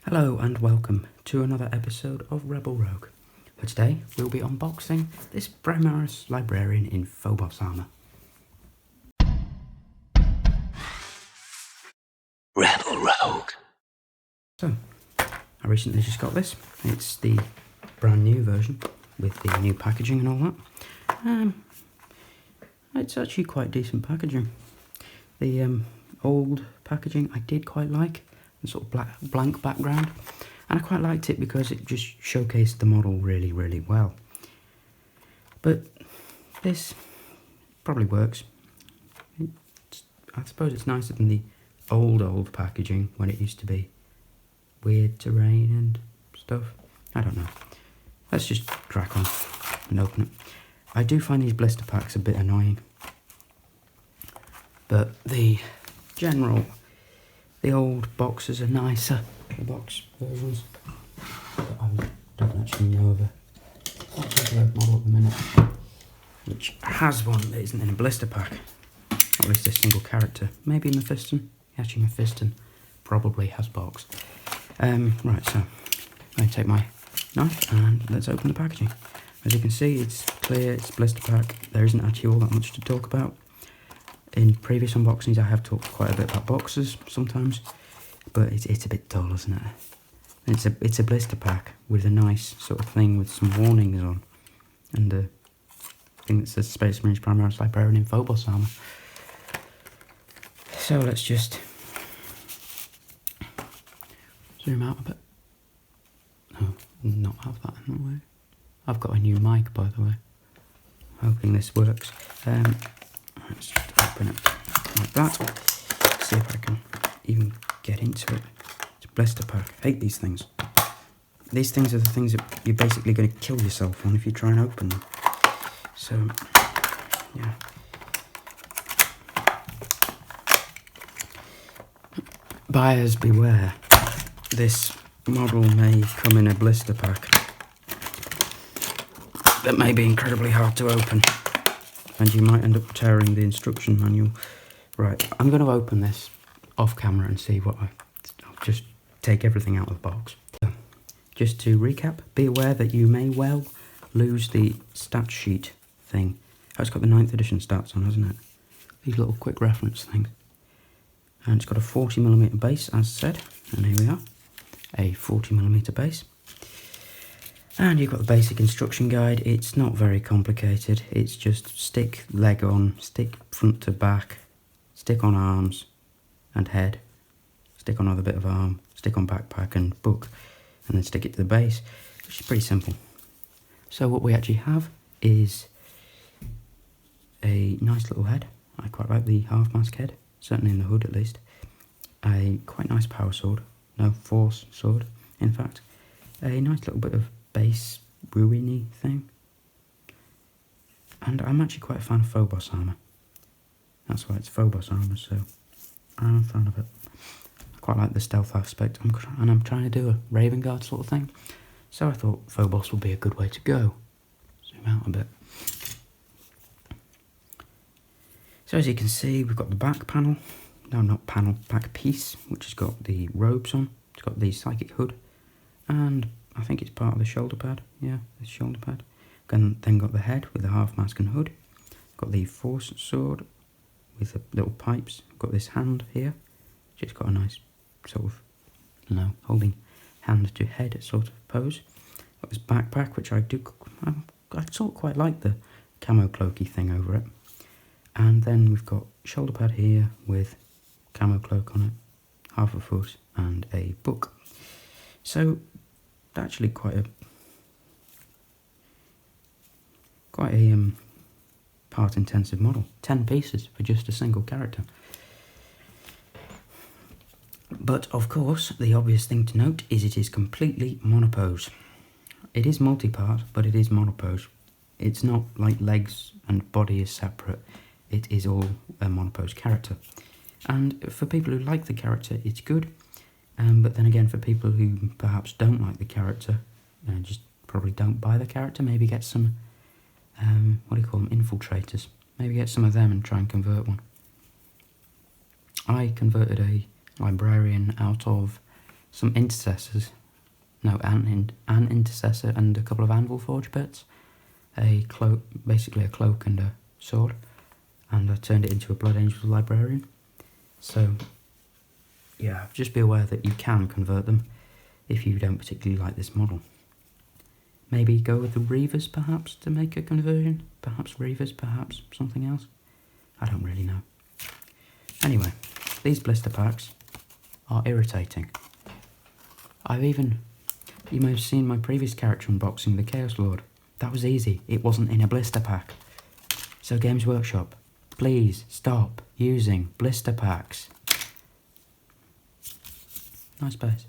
Hello and welcome to another episode of Rebel Rogue. For today, we'll be unboxing this Primaris Librarian in Phobos Armour. Rebel Rogue. So, I recently just got this. It's the brand new version with the new packaging and all that. It's actually quite decent packaging. The old packaging I did quite like. Sort of blank background, and I quite liked it because it just showcased the model really well. But this probably works. I suppose it's nicer than the old packaging when it used to be weird terrain and stuff. I don't know. Let's just crack on and open it. I do find these blister packs a bit annoying, but the old boxes are nicer, the box versions. But I don't actually know of a particular model at the minute which has one that isn't in a blister pack, or at least a single character. Maybe Mephiston. Actually, Mephiston probably has box. Right, so I'm going to take my knife and let's open the packaging. As you can see, it's clear, it's blister pack. There isn't actually all that much to talk about. In previous unboxings I have talked quite a bit about boxes sometimes, but it's a bit dull, isn't it? It's a blister pack with a nice sort of thing with some warnings on, and a thing that says Space Marine Librarian Librarian in Phobos Armour. So let's just zoom out a bit. No, not have that in the way. I've got a new mic, by the way. Hoping this works. Let's just open it like that. See if I can even get into it. It's a blister pack. I hate these things. These things are the things that you're basically going to kill yourself on if you try and open them. So, yeah. Buyers beware. This model may come in a blister pack that may be incredibly hard to open, and you might end up tearing the instruction manual. Right, I'm going to open this off camera and see what I'll just take everything out of the box. So, just to recap, be aware that you may well lose the stat sheet thing. Oh, it's got the 9th edition stats on, hasn't it? These little quick reference things. And it's got a 40mm base, as said, and here we are, a 40mm base. And you've got the basic instruction guide. It's not very complicated. It's just stick leg on, stick front to back, stick on arms and head, stick on other bit of arm, stick on backpack and book, and then stick it to the base, which is pretty simple. So what we actually have is a nice little head. I quite like the half mask head, certainly in the hood at least. A quite nice power sword, no, force sword in fact. A nice little bit of base ruiny thing, and I'm actually quite a fan of Phobos Armour. That's why it's Phobos Armour, so I'm a fan of it. I quite like the stealth aspect, and I'm trying to do a Raven Guard sort of thing, so I thought Phobos would be a good way to go. Zoom out a bit. So as you can see, we've got the back panel, no, not panel, back piece, which has got the robes on. It's got the psychic hood, and I think it's part of the shoulder pad. Yeah, the shoulder pad. Then got the head with the half mask and hood. Got the force sword with the little pipes. Got this hand here, which has got a nice sort of, holding hand to head sort of pose. Got this backpack, which I sort of quite like the camo cloaky thing over it. And then we've got shoulder pad here with camo cloak on it, half a foot and a book. So actually quite a part intensive model. 10 pieces for just a single character. But of course, the obvious thing to note is it is completely monopose. It is multi-part, but it is monopose. It's not like legs and body is separate. It is all a monopose character. And for people who like the character, it's good. But then again, for people who perhaps don't like the character, and just probably don't buy the character, maybe get some, what do you call them, infiltrators. Maybe get some of them and try and convert one. I converted a librarian out of some intercessors. No, an intercessor and a couple of anvil forge bits. A cloak, basically a cloak and a sword. And I turned it into a Blood Angel Librarian. So, yeah, just be aware that you can convert them if you don't particularly like this model. Maybe go with the Reavers, perhaps, to make a conversion. Perhaps Reavers, perhaps something else. I don't really know. Anyway, these blister packs are irritating. You may have seen my previous character unboxing, the Chaos Lord. That was easy. It wasn't in a blister pack. So Games Workshop, please stop using blister packs. Nice space.